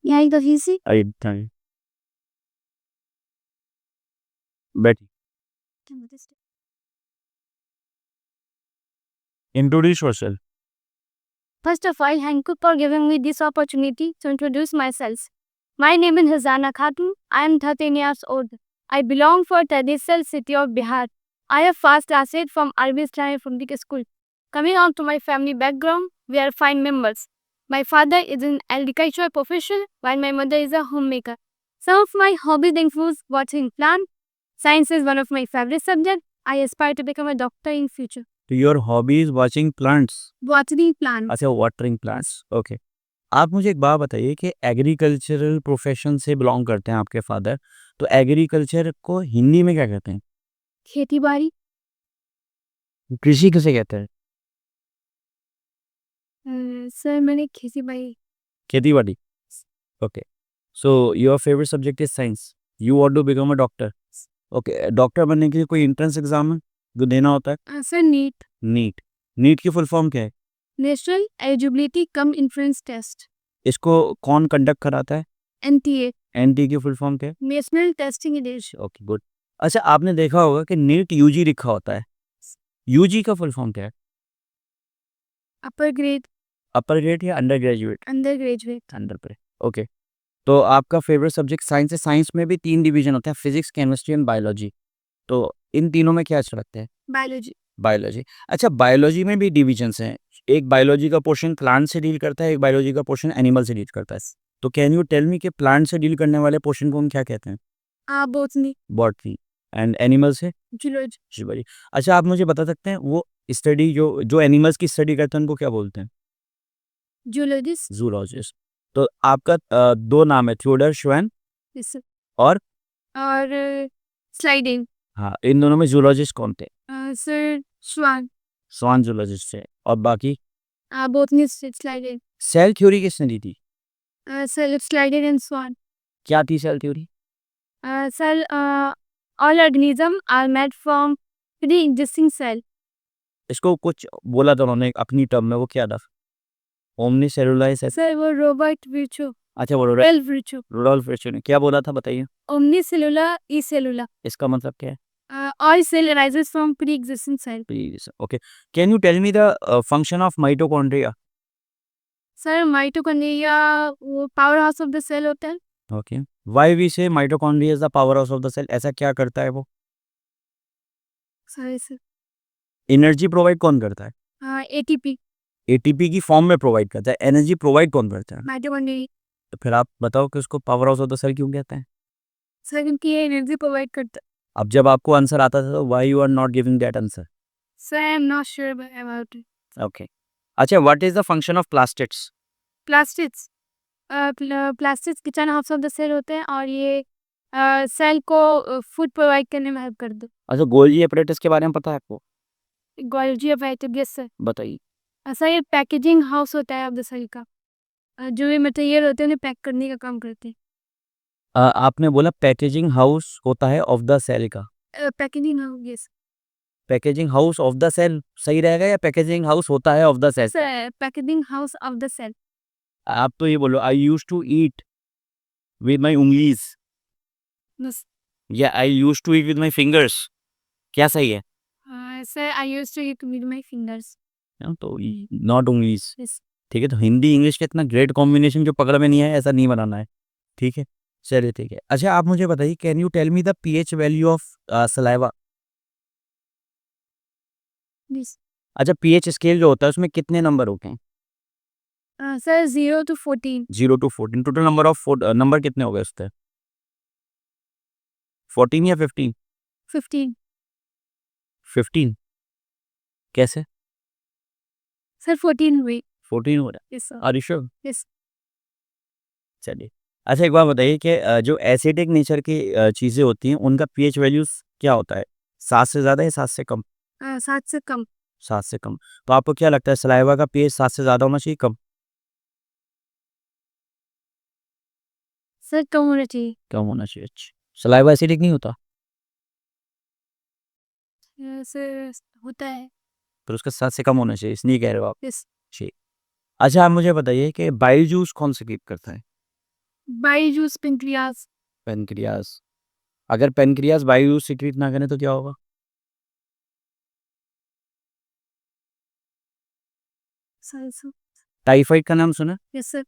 यहाँ एक दफी सी आई थैंक बैठी introduce yourself First of all, thank you for giving me this opportunity to introduce myself. My name is Hazana Khatun. I am 13 years old. I belong for traditional city of Bihar. I have first graduated from Arbi Islamic Public School. Coming on to my family background, we are 5 members. My father is an agricultural professional, while my mother is a homemaker. Some of my hobbies include watching plants. Science is one of my favorite subjects. I aspire to become a doctor in future. तो your hobby is watching plants Watching plants. अच्छा watering plants okay आप मुझे एक बात बताइए कि agricultural profession से belong करते हैं आपके फादर तो एग्रीकल्चर को हिंदी में क्या कहते हैं खेती बाड़ी कृषि किसे कहते हैं सर मैंने खेती बाड़ी खेती बाड़ी okay so your favourite subject is science you want to become a doctor okay doctor बनने के लिए कोई एंट्रेंस एग्जाम है जो देना होता है सर नीट नीट नीट की फुल फॉर्म क्या है national eligibility cum entrance test इसको कौन कंडक्ट कराता है एनटीए एनटी की फुल फॉर्म क्या है national testing agency okay good अच्छा आपने देखा होगा कि नीट यूजी लिखा होता है यूजी का फुल फॉर्म क्या है अपर ग्रेड अपर ग्रेड या under graduate under graduate under पे ओके तो आपका फेवरेट सब्जेक्ट साइंस है साइंस में भी 3 डिवीजन होते हैं फिजिक्स केमिस्ट्री एंड बायोलॉजी तो इन तीनों में क्या अच्छा लगता है बायोलॉजी बायोलॉजी अच्छा बायोलॉजी में भी डिविजन्स हैं एक बायोलॉजी का पोर्शन प्लांट से डील करता है एक बायोलॉजी का पोर्शन एनिमल से डील करता है तो कैन यू टेल मी कि प्लांट से डील करने वाले पोर्शन को हम क्या कहते हैं बोटनी बॉटनी एंड एनिमल से जूलॉजी शिवाजी अच्छा आप मुझे बता सकते हैं वो स्टडी जो जो एनिमल्स की स्टडी करते हैं उनको क्या बोलते हैं जूलॉजिस्ट जूलॉजिस्ट तो आपका 2 नाम है थियोडर श्वेन और और स्लाइडिंग हाँ इन दोनों में जूलॉजिस्ट कौन थे सर स्वान स्वान जूलॉजिस्ट थे और बाकी बोटनिस्ट स्लाइडिंग सेल थ्योरी किसने दी थी सर स्लाइडिंग एंड स्वान क्या थी cell theory sir all organisms are made from pre-existing cell. इसको कुछ बोला था उन्होंने अपनी टर्म में वो क्या था ओमनी सेलुलाइज सर वो रॉबर्ट विचो अच्छा वो रेल्फ विचो रोडोल्फ विर्चो ने क्या बोला था बताइए ओमनी सेलुलर ई सेलुलर इसका मतलब क्या है all cell arises from pre-existing cell. Please okay can you tell me the function of mitochondria sir mitochondria वो power house of the cell होता है okay why we say mitochondria is the power house of the cell ऐसा क्या करता है वो sir energy provide कौन करता है एटीपी एटीपी की फॉर्म में प्रोवाइड करता है एनर्जी प्रोवाइड कौन करता है माइटोकॉन्ड्रिया तो फिर आप बताओ कि उसको power house of the cell क्यों कहते हैं सर क्योंकि ये एनर्जी प्रोवाइड करता है अब जब आपको आंसर आता था तो why you are not giving that answer sir I am not sure about it okay अच्छा what is the function of plastids plastids plastids kitchen house of the cell होते हैं और ये सेल को फूड प्रोवाइड करने में help कर दो अच्छा गोल्जी एपरेटस के बारे में पता है आपको गोल्जी ऑफ यस सर बताइए ऐसा ये पैकेजिंग हाउस होता है ऑफ द सेल का जो भी मटेरियल होते हैं उन्हें पैक करने का काम करते हैं आपने बोला पैकेजिंग हाउस होता है ऑफ द सेल का packaging house yes packaging house of the cell सही रहेगा या पैकेजिंग हाउस होता है of the cell sir packaging house of the cell आप तो ये बोलो I use to eat with my उंगलीज या I use to eat with my fingers क्या सही है sir I used to eat with my fingers तो नॉट उंगलीज यस ठीक है तो हिंदी इंग्लिश का इतना ग्रेट कॉम्बिनेशन जो पकड़ में नहीं है ऐसा नहीं बनाना है ठीक है चलिए ठीक है अच्छा आप मुझे बताइए can you tell me the pH value of saliva yes अच्छा पीएच स्केल जो होता है उसमें कितने नंबर होते हैं sir 0 to 14 0 to 14 total number of number कितने हो गए उसके 14 या 15 15 15 कैसे सर 14 हुई 14 हो रहा यस सर है आर यू श्योर यस चलिए अच्छा एक बात बताइए कि जो एसिडिक नेचर की चीज़ें होती हैं उनका पीएच वैल्यूज क्या होता है 7 से ज़्यादा या 7 से कम 7 से कम 7 से कम तो आपको क्या लगता है सलाइवा का पीएच 7 से ज़्यादा होना चाहिए कम सर कम होना चाहिए कम होना चाहिए अच्छा सलाइवा एसिडिक नहीं होता सर होता है फिर उसका 7 से कम होना चाहिए इसलिए कह रहे हो आप यस ठीक अच्छा आप मुझे बताइए कि बाइल जूस कौन से कीप करता है By juice pancreas. पेनक्रियास। अगर पेनक्रियास बायोजूस सिक्रीट ना करें तो क्या होगा? Sir, sir. टाइफाइड का नाम सुना? Yes, sir.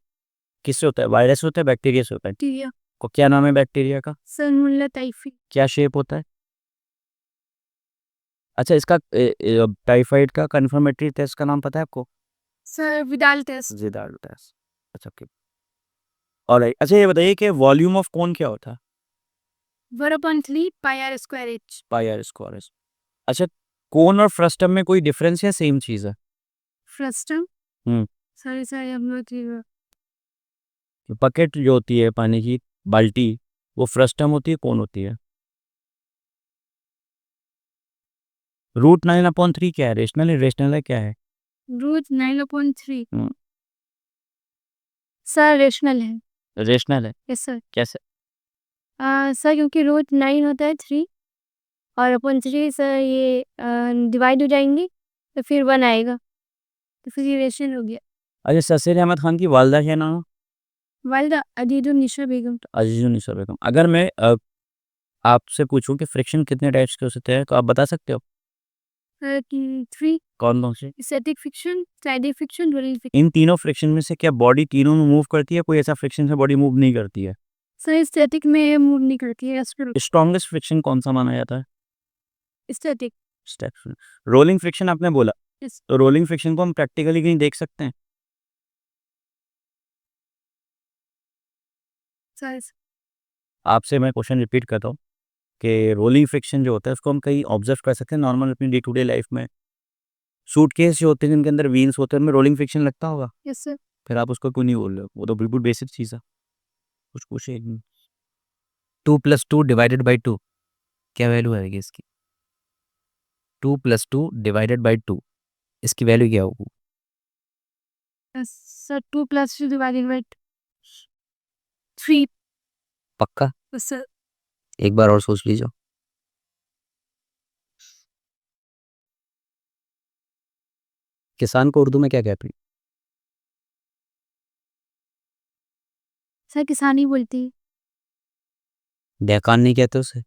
किससे होता है? वायरस से होता है, बैक्टीरिया से होता है? Bacteria. को क्या नाम है बैक्टीरिया का? Salmonella typhi. क्या शेप होता है? अच्छा, इसका टाइफाइड का कंफर्मेटरी टेस्ट का नाम पता है आपको? Sir, Vidal test. जिडाल टेस्ट। अच्छा, ओके। ऑलराइट, अच्छा ये बताइए कि वॉल्यूम ऑफ कोन क्या होता है? 1/3 pi r square h. Pi R square. अच्छा, कोन और फ्रस्टम में कोई डिफरेंस है, सेम चीज़ है? Frustum. Hmm. Sorry, I'm not here. Bucket जो होती है पानी की, बाल्टी, वो फ्रस्टम होती है, कोन होती है? रूट 9/3 क्या है? रेशनल है, रेशनल है, क्या है? Root 9/3. हम्म, Sir, rational है. रेशनल है। Yes, sir. कैसे? सर क्योंकि रूट 9 होता है 3 और अपन 3 सर ये डिवाइड हो जाएंगे तो फिर 1 आएगा तो फिर ये रेशन हो गया. अच्छा, ससीर अहमद खान की वालदा क्या नाम है? वालिदा अदीदुन्निसा बेगम. अजीजुन्निसा बेगम। अगर मैं आपसे पूछूं कि फ्रिक्शन कितने टाइप्स के हो सकते हैं, तो आप बता सकते हो? 3 कौन कौन से? स्टैटिक फ्रिक्शन, साइडिक फ्रिक्शन, रोलिंग फ्रिक्शन. इन तीनों फ्रिक्शन में से क्या बॉडी तीनों में मूव करती है? कोई ऐसा फ्रिक्शन से बॉडी मूव नहीं करती है? सर स्टैटिक में मूव नहीं करती है. स्ट्रॉन्गेस्ट फ्रिक्शन कौन सा माना जाता है? स्टैटिक. स्टेप। रोलिंग फ्रिक्शन आपने बोला, Yes. तो रोलिंग फ्रिक्शन को हम प्रैक्टिकली कहीं देख सकते हैं? सर आपसे मैं क्वेश्चन रिपीट करता हूँ कि रोलिंग फ्रिक्शन जो होता है उसको हम कहीं ऑब्जर्व कर सकते हैं नॉर्मल अपनी डे टू डे लाइफ में? सूटकेस जो होते हैं जिनके अंदर व्हील्स होते हैं, उनमें रोलिंग फ्रिक्शन लगता होगा, यस सर. फिर आप उसको क्यों नहीं बोल रहे हो? वो तो बिल्कुल बेसिक चीज़ है। कुछ पूछे 2+2 ÷ 2 क्या वैल्यू आएगी इसकी? 2+2 ÷ 2 इसकी वैल्यू क्या होगी? Sir 2 + 2 divided by 3. पक्का? सर एक बार और सोच लीजिए। किसान को उर्दू में क्या कहते हैं? सर किसानी बोलती है. दहकान नहीं कहते उसे?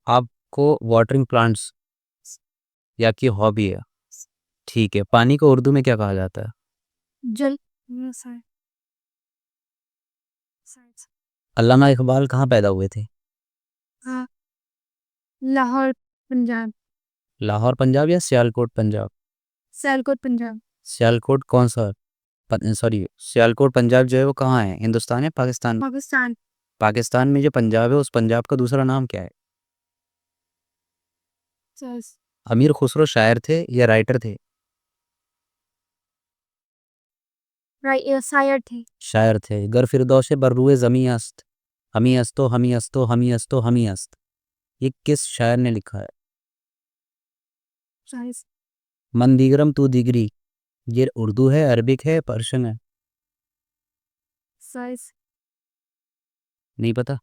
आपको वाटरिंग प्लांट्स या की हॉबी है, ठीक है, पानी को उर्दू में क्या कहा जाता है? जल. सर अल्लामा इकबाल कहाँ पैदा हुए थे? हाँ लाहौर पंजाब. लाहौर पंजाब या सियालकोट पंजाब? सियालकोट पंजाब. सियालकोट कौन सा? सॉरी, सियालकोट पंजाब जो है वो कहाँ है, हिंदुस्तान है पाकिस्तान? पाकिस्तान. पाकिस्तान में जो पंजाब है, उस पंजाब का दूसरा नाम क्या है? सर अमीर खुसरो शायर थे या राइटर थे? शायर थे. शायर थे। गर फिरदौस बर्रुए ज़मी अस्त, हमी अस्तो हमी अस्तो हमी अस्तो हमी अस्त, ये किस शायर ने लिखा है? सर मंदीगरम तू दिगरी, ये उर्दू है, अरबिक है, पर्शियन है? सर नहीं पता?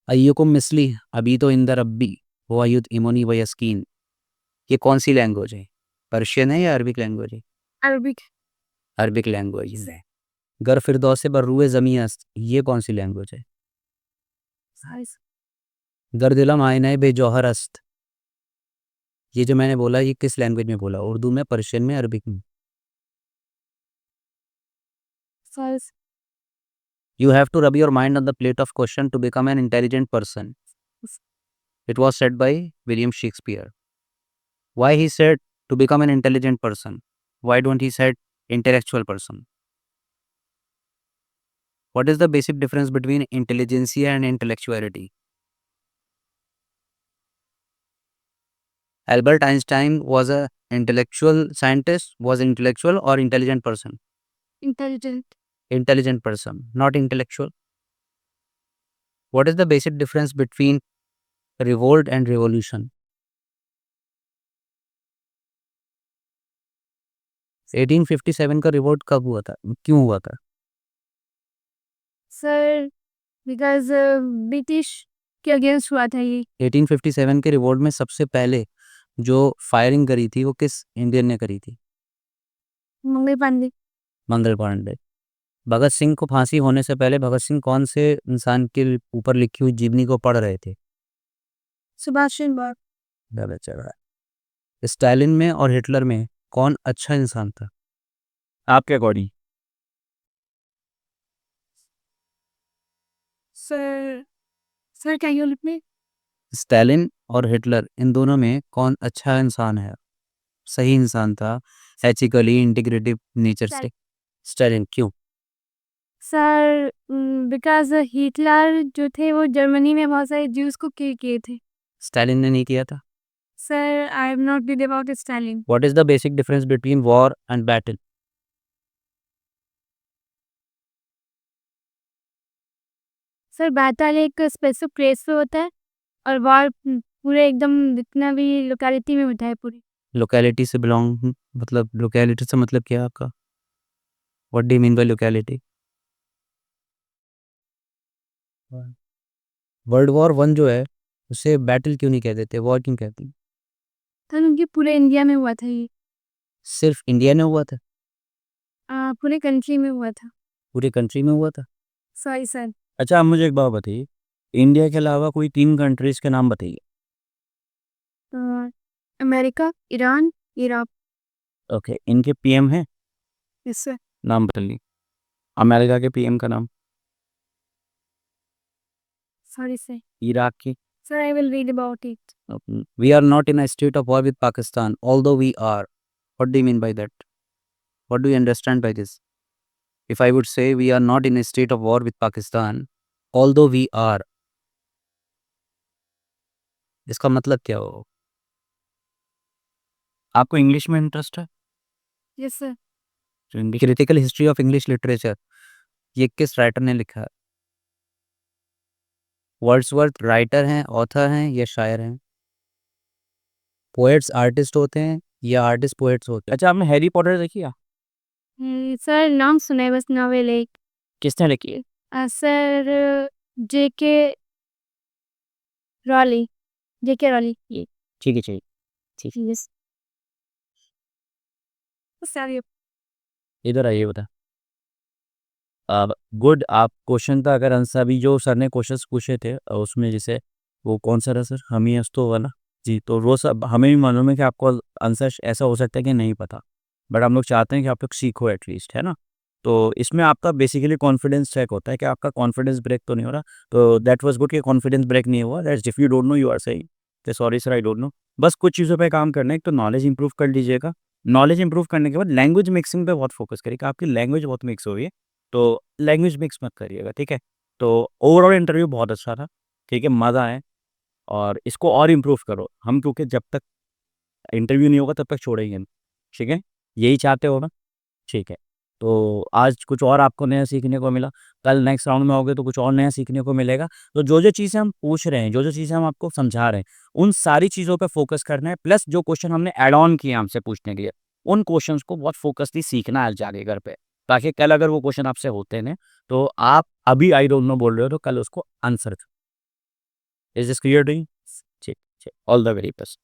अय्युकुम मिसली अभी तो इंदर रब्बी वो अयुत इमोनी व यस्कीन, ये कौन सी लैंग्वेज है? पर्शियन है या अरबिक लैंग्वेज है? अरबिक. अरबिक लैंग्वेज है। गर फिरदौस बर्रुए ज़मी अस्त, ये कौन सी लैंग्वेज है? सर गर दिलम आयना बेजौहर अस्त, ये जो मैंने बोला ये किस लैंग्वेज में बोला? उर्दू में, पर्शियन में, अरबिक में? Sir You have to rub your mind on the plate of question to become an intelligent person. It was said by William Shakespeare. Why he said to become an intelligent person? Why don't he said intellectual person? What is the basic difference between intelligentsia and intellectuality? Albert Einstein was a intellectual scientist, was intellectual or intelligent person? Intelligent. Intelligent person, not intellectual. What is the basic difference between revolt and revolution? 1857 का revolt कब हुआ था, क्यों हुआ था? Sir because British के against हुआ था ये. 1857 के रिवोल्ट में सबसे पहले जो फायरिंग करी थी वो किस इंडियन ने करी थी? मंगल पांडे. मंगल पांडे। भगत सिंह को फांसी होने से पहले भगत सिंह कौन से इंसान के ऊपर लिखी हुई जीवनी को पढ़ रहे थे? सुभाष चंद्र बोस। गलत जवाब। स्टालिन में और हिटलर में कौन अच्छा इंसान था आपके according? Sir can you repeat me? Stalin और हिटलर, इन दोनों में कौन अच्छा इंसान है, सही इंसान था, एथिकली इंटीग्रेटिव नेचर से? स्टालिन। क्यों? सर बिकॉज हिटलर जो थे वो जर्मनी में बहुत सारे ज्यूज को किल किए थे। स्टालिन ने नहीं किया था। Sir I have not read about Stalin. What is the basic difference between war and battle? Sir battle एक स्पेसिफिक प्लेस पे होता है और वॉर पूरे एकदम जितना भी लोकेलिटी में होता है पूरी। लोकेलिटी से बिलोंग, मतलब लोकेलिटी से मतलब क्या है आपका? What do you mean by locality? World war 1 जो है उसे बैटल क्यों नहीं कह देते, वॉर क्यों कहते हैं? सर उनके पूरे इंडिया में हुआ था ये। सिर्फ इंडिया में हुआ था? पूरे कंट्री में हुआ था। पूरे कंट्री में हुआ था? Sorry sir. अच्छा, आप मुझे एक बात बताइए, इंडिया के अलावा कोई 3 कंट्रीज के नाम बताइए। America, Iran, Iraq. ओके, इनके पीएम हैं? Yes sir. नाम बताइए अमेरिका के पीएम का नाम। Sorry sir. इराक की? Sir I will read about it. We are not in a state of war with Pakistan, although we are. What do you mean by that? What do you understand by this? If I would say we are not in a state of war with Pakistan, although we are, इसका मतलब क्या हो? आपको English में interest है? Yes sir. Critical history of English literature, ये किस writer ने लिखा है? वर्ड्सवर्थ राइटर हैं, ऑथर हैं या शायर हैं? पोएट्स आर्टिस्ट होते हैं या आर्टिस्ट पोएट्स होते हैं? अच्छा, आपने हैरी पॉटर देखी है? सर नाम सुना है बस, नॉवेल एक। किसने लिखी है? सर जेके रॉली। जेके रॉली। ये ठीक है, ठीक। Yes sir. इधर आइए, बता। गुड, आप क्वेश्चन का अगर आंसर अभी जो सर ने क्वेश्चंस पूछे थे उसमें जैसे वो कौन सा रहा सर, हम ही तो होगा ना जी, तो वो सब हमें भी मालूम है कि आपको आंसर ऐसा हो सकता है कि नहीं पता, बट हम लोग चाहते हैं कि आप लोग सीखो एटलीस्ट, है ना? तो इसमें आपका बेसिकली कॉन्फिडेंस चेक होता है कि आपका कॉन्फिडेंस ब्रेक तो नहीं हो रहा। तो दैट वाज गुड कि कॉन्फिडेंस ब्रेक नहीं हुआ। That's if you don't know you are सही, तो sorry sir I don't know. बस कुछ चीज़ों पे काम करना है, एक तो नॉलेज इंप्रूव कर लीजिएगा। नॉलेज इंप्रूव करने के बाद लैंग्वेज मिक्सिंग पे बहुत फोकस करिएगा, आपकी लैंग्वेज बहुत मिक्स हो रही है, तो लैंग्वेज मिक्स मत करिएगा, ठीक है? तो ओवरऑल इंटरव्यू बहुत अच्छा था, ठीक है, मज़ा आया, और इसको और इम्प्रूव करो। हम क्योंकि जब तक इंटरव्यू नहीं होगा तब तक छोड़ेंगे नहीं, ठीक है? यही चाहते हो ना? ठीक है। तो आज कुछ और आपको नया सीखने को मिला, कल नेक्स्ट राउंड में आओगे तो कुछ और नया सीखने को मिलेगा। तो जो-जो चीज़ें हम पूछ रहे हैं, जो-जो चीज़ें हम आपको समझा रहे हैं, उन सारी चीज़ों पे फ़ोकस करना है, प्लस जो क्वेश्चन हमने ऐड ऑन किए हमसे पूछने के लिए, उन क्वेश्चंस को बहुत फ़ोकसली सीखना है जाके घर पे, ताकि कल अगर वो क्वेश्चन आपसे होते हैं, तो आप अभी आई डोंट नो बोल रहे हो, तो कल उसको answer. Is this clear to you? ठीक, ऑल द वेरी बेस्ट।